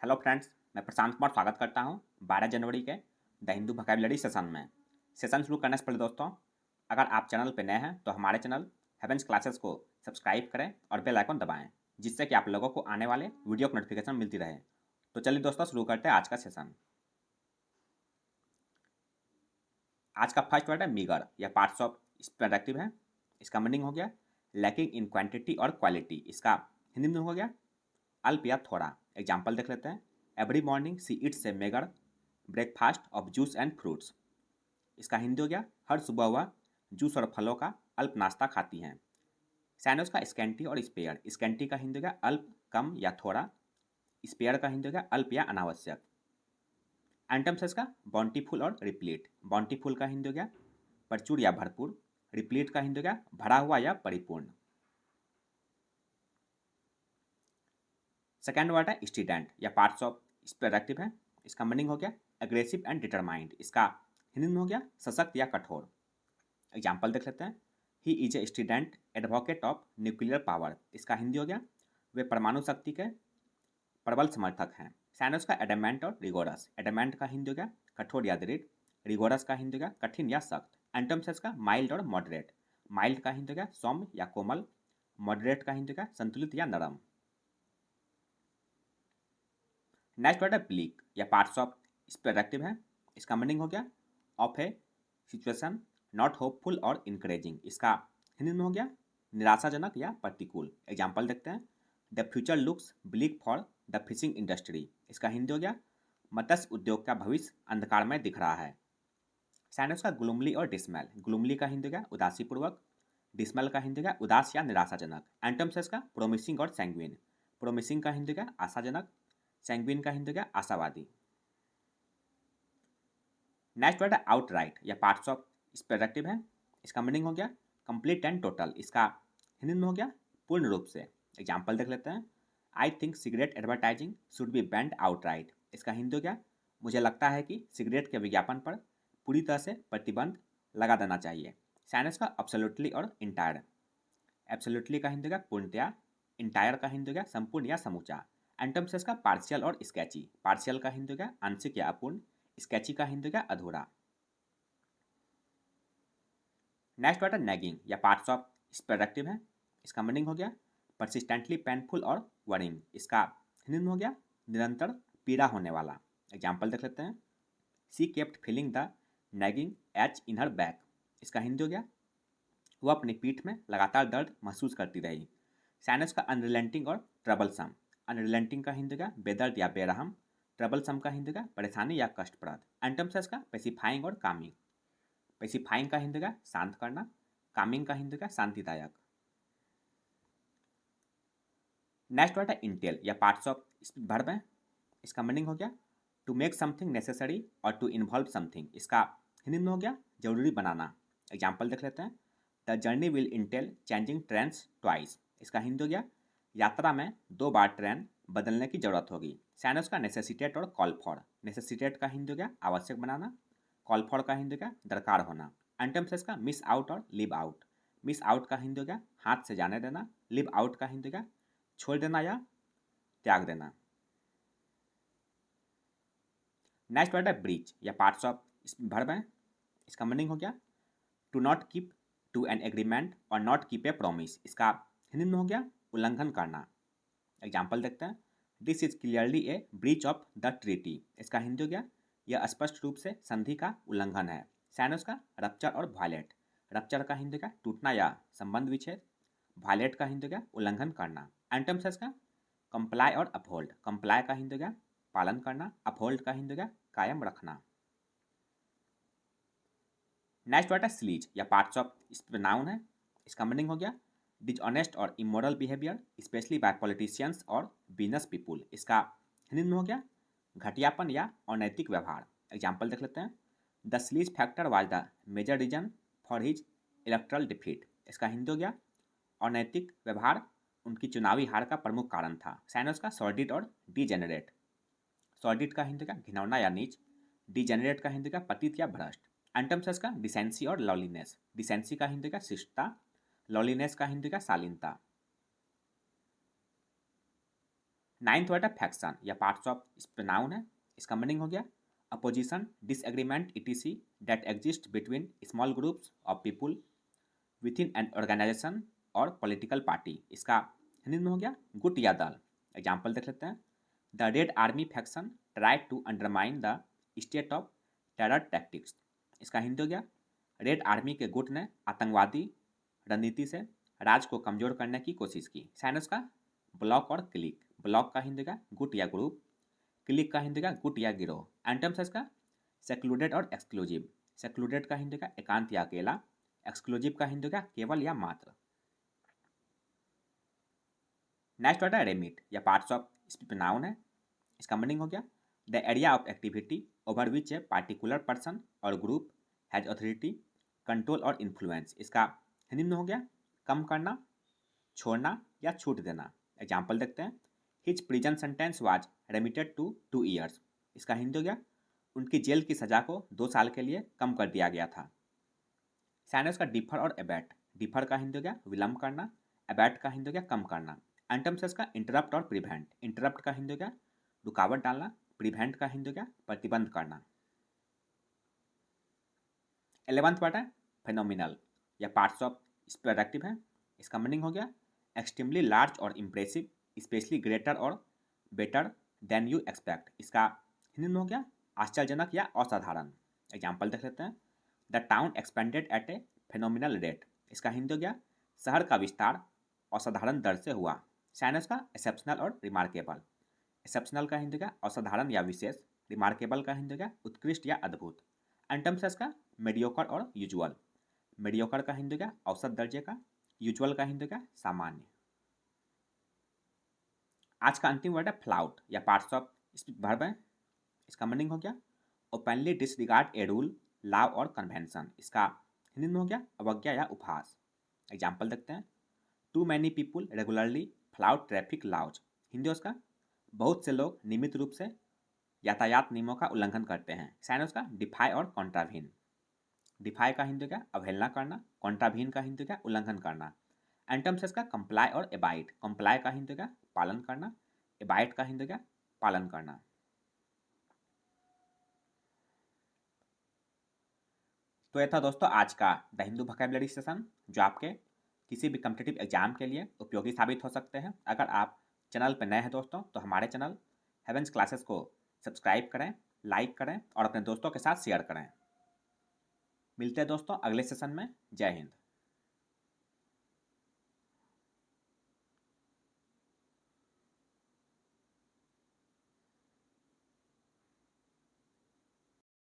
Hello friends, मैं प्रशांत कुमार स्वागत करता हूं 12 जनवरी के द हिंदू वोकैबुलरी सेशन में। सेशन शुरू करने से पहले दोस्तों, अगर आप चैनल पर नए हैं तो हमारे चैनल हेवेंस क्लासेस को सब्सक्राइब करें और बेल आइकन दबाएं, जिससे कि आप लोगों को आने वाले वीडियो की नोटिफिकेशन मिलती रहे। तो चलिए दोस्तों, शुरू करते हैं आज का सेशन। आज का फर्स्ट वर्ड है मीगर या पार्ट्स ऑफ एडजेक्टिव है। इसका मीनिंग हो गया लैकिंग इन क्वांटिटी और क्वालिटी। इसका हिंदी में हो गया अल्प या थोड़ा। एग्जाम्पल देख लेते हैं। Every morning see it's a megger breakfast of juice and fruits. इसका हिंदी हो गया हर सुबह वह जूस और फलों का अल्प नाश्ता खाती हैं। सैनोस का स्कैंटी और स्पेयर। स्कैंटी का हिंदी हो गया अल्प, कम या थोड़ा। स्पेयर का हिंदी हो गया अल्प या अनावश्यक। एंटम्स का बाउंटीफुल और रिप्लीट। बाउंटीफुल का हिंदी हो गया प्रचुर या भरपूर। रिप्लीट का हिंदी हो गया भरा हुआ या परिपूर्ण। सेकेंड वर्ड है स्टूडेंट या पार्ट्स ऑफ एडजेक्टिव है। इसका मीनिंग हो गया एग्रेसिव एंड डिटरमाइंड। इसका हिंदी में हो गया सशक्त या कठोर। एग्जाम्पल देख लेते हैं। He is a student advocate of nuclear power. इसका हिंदी हो गया वे परमाणु शक्ति के प्रबल समर्थक हैं। सैनोस का एडमेंट और रिगोरस। एडमेंट का हिंदी हो गया कठोर या दृढ़। रिगोरस का हिंदी हो गया कठिन या सख्त। एंटोमसेस का माइल्ड और मॉडरेट। माइल्ड का हिंदी हो गया सौम्य या कोमल। मॉडरेट का हिंदी हो गया संतुलित या नरम। नेक्स्ट वर्ड है ब्लीक या पार्ट्स ऑफ एडजेक्टिव है। इसका मीनिंग हो गया of A situation not hopeful और इनकरेजिंग। इसका हिंदी में हो गया निराशाजनक या प्रतिकूल। एग्जाम्पल देखते हैं। The future looks bleak for the fishing industry. इसका हिंदी हो गया मत्स्य उद्योग का भविष्य अंधकार में दिख रहा है। सैनोस का ग्लूमली और डिसमेल। ग्लूमली का हिंदी हो गया उदासीपूर्वक। डिसमेल का हिंदी हो गया उदास या निराशाजनक। एंटोमसेस का प्रोमिसिंग और सैंग्विन। प्रोमिसिंग का हिंदी हो गया आशाजनक। सैंग्विन का हिंदी हो गया आशावादी। नेक्स्ट वर्ड है आउटराइट या पार्ट्स ऑफ एडजेक्टिव है। इसका मीनिंग हो गया कंप्लीट एंड टोटल। इसका हिंदी में हो गया पूर्ण रूप से। एग्जाम्पल देख लेते हैं। I think cigarette advertising should be band outright. इसका हिंदी हो गया मुझे लगता है कि सिगरेट के विज्ञापन पर पूरी तरह से प्रतिबंध लगा देना चाहिए। साइंस का एब्सोल्युटली और इंटायर। एब्सोल्युटली का हिंदी हो गया पूर्णतया। इंटायर का हिंदी हो गया संपूर्ण या समूचा। एंटोमसेस का पार्शियल और स्केची। पार्शियल का हिंदी हो गया आंशिक या अपूर्ण। स्केची का हिंदी हो गया अधूरा। नेक्स्ट वर्ड है नैगिंग या पार्ट्स ऑफ एडजेक्टिव है। इसका मीनिंग हो गया परसिस्टेंटली पेनफुल और वरिंग। इसका हिंदी में हो गया निरंतर पीड़ा होने वाला। एग्जाम्पल देख लेते हैं। She kept feeling the nagging ache in her back. इसका हिंदी हो गया वह अपनी पीठ में लगातार दर्द महसूस करती रही। साइनस का अनरिलेंटिंग और ट्रबलसम। अनरिलेंटिंग का हिंदी का बेदर्द या बेरहम। ट्रबलसम का हिंदी का परेशानी या कष्टप्रद। एंटमसेस का पेसिफाइंग और कामिंग। पेसिफाइंग का हिंदी का शांत करना। कामिंग का हिंदी का शांतिदायक। नेक्स्ट वर्ड है इंटेल या पार्ट्स ऑफ वर्ब है। इसका मीनिंग हो गया टू मेक समथिंग नेसेसरी और टू इन्वॉल्व समथिंग। इसका हिंदी में हो गया जरूरी बनाना। एग्जाम्पल देख लेते हैं। The journey will Intel changing trains twice. इसका हिंदी हो गया यात्रा में 2 बार ट्रेन बदलने की जरूरत होगी। सैनस का नेसेसिटेट और कॉल फॉर। नेसेसिटेट का हिंदी हो गया आवश्यक बनाना। कॉल फॉर का हिंदी हो गया दरकार होना। एंटम्सेस का मिस आउट और लिव आउट। मिस आउट का हिंदी हो गया हाथ से जाने देना। लिव आउट का हिंदी हो गया छोड़ देना या त्याग देना। नेक्स्ट वर्ड है ब्रीच या पार्ट्स ऑफ वर्ब है। इसका मीनिंग हो गया to not keep to an agreement or not keep a promise. इसका हिंदी में हो गया उल्लंघन करना। एग्जाम्पल देखते हैं। This is clearly A breach of the treaty. इसका हिंदी हो गया यह स्पष्ट रूप से संधि का उल्लंघन है। सैनस का रप्चर और वायलेट। रप्चर का हिंदी का टूटना या संबंध विच्छेद। वायलेट का हिंदी का उल्लंघन करना। एंटम्सेस का कंप्लाई और अपहोल्ड। कंप्लाई का हिंदी का पालन करना। अपहोल्ड का हिंदी का कायम रखना। नेक्स्ट वर्ड है स्लीज या पार्ट्स ऑफ नाउन है। इसका मीनिंग हो गया dishonest or immoral behaviour especially by politicians or business people. इसका हिंदी में हो गया घटियापन या अनैतिक व्यवहार। एग्जाम्पल देख लेते हैं। The sleaze factor was the major reason for his electoral defeat. इसका हिंदी हो गया अनैतिक व्यवहार उनकी चुनावी हार का प्रमुख कारण था। साइनस का सॉर्डिड और डीजेनरेट। सॉर्डिड का हिंदी का घिनौना या नीच। डीजेनरेट का हिंदी का पतित या भ्रष्ट। एंटम्सेस का डिसेंसी और लॉलीनेस। डिसेंसी का हिंदी का शिष्टता। लॉलीनेस का हिंदी का शालीनता। नाइन्थ वर्ड है फैक्शन या पार्ट्स ऑफ नाउन है, इसका मीनिंग हो गया opposition, disagreement etc that exist between small groups of people within an organisation or political party, इसका हिंदी में हो गया गुट या दल। एग्जाम्पल देख लेते हैं। The Red Army Faction tried to undermine the state of terror tactics, इसका हिंदी हो गया रेड आर्मी के गुट ने आतंकवादी रणनीति से राज को कमजोर करने की कोशिश की। साइनस का ब्लॉक और क्लिक, ब्लॉक का हिंदी का गुट या ग्रुप, क्लिक का हिंदी का गुट या गिरोह। एंटम्स इसका सेक्लूडेड और एक्सक्लूसिव, सेक्लूडेड का हिंदी का एकांत या अकेला, एक्सक्लूसिव का हिंदी का केवल या मात्र। नेक्स्ट वर्ड है रेमिट या पार्ट्स ऑफ नाउन है, इसका मीनिंग हो गया the area of activity over which a particular person और ग्रुप हैज अथॉरिटी, कंट्रोल और इन्फ्लुएंस, इसका हिंदी में हो गया कम करना, छोड़ना या छूट देना। एग्जाम्पल देखते हैं। His prison sentence was remitted to 2 years, इसका हिंदी हो गया उनकी जेल की सजा को 2 साल के लिए कम कर दिया गया था। साइनस का डिफर और एबैट, डिफर का हिंदी हो गया विलम्ब करना, एबैट का हिंदी हो गया कम करना। एंटम्स का इंटरप्ट और प्रिवेंट, इंटरप्ट का हिंदी हो गया रुकावट डालना, प्रिवेंट का हिंदी हो गया प्रतिबंध करना। 11th वर्ड है फेनोमिनल या पार्ट्स ऑफ प्रोडक्टिव है, इसका मीनिंग हो गया एक्सट्रीमली लार्ज और इम्प्रेसिव, स्पेशली ग्रेटर और बेटर देन यू एक्सपेक्ट, इसका हिंदी में हो गया आश्चर्यजनक या असाधारण। एग्जाम्पल देख लेते हैं। The town expanded at a phenomenal rate, इसका हिंदी हो गया शहर का विस्तार असाधारण दर से हुआ। साइनस का एक्सेप्शनल और रिमार्केबल, एक्सेप्शनल का हिंदी का असाधारण या विशेष, रिमार्केबल का हिंदी का उत्कृष्ट या अद्भुत। एंटम्स का मेडियोकर और यूजुअल, मेडियोकर का हिंदी का औसत दर्जे का, यूजुअल का हिंदी का सामान्य। आज का अंतिम वर्ड है फ्लाउट या पार्ट्स ऑफ वर्ब है, इसका मीनिंग हो गया openly disregard a rule law और कन्वेंशन, इसका हिंदी में हो गया अवज्ञा या उपहास। एग्जाम्पल देखते हैं। Too many people regularly flout traffic laws, Hindi उसका बहुत से लोग नियमित रूप से यातायात नियमों का उल्लंघन करते हैं। साइनस का डिफाई और कॉन्ट्रावीन, डिफाई का हिंदी का अवहेलना करना, कॉन्ट्रावीन का हिंदी का उल्लंघन करना। एंटम्स का कंप्लाई और एबाइट, कंप्लाई का हिंदी का पालन करना, एबाइट का हिंदी का पालन करना। तो यह था दोस्तों आज का द हिंदू वोकैबुलरी सेशन, जो आपके किसी भी कम्पिटिटिव एग्जाम के लिए उपयोगी साबित हो सकते हैं। अगर आप चैनल पर नए हैं दोस्तों तो हमारे चैनल हेवेंस क्लासेस को सब्सक्राइब करें, लाइक करें और अपने दोस्तों के साथ शेयर करें। मिलते हैं दोस्तों अगले सेशन में। जय हिंद।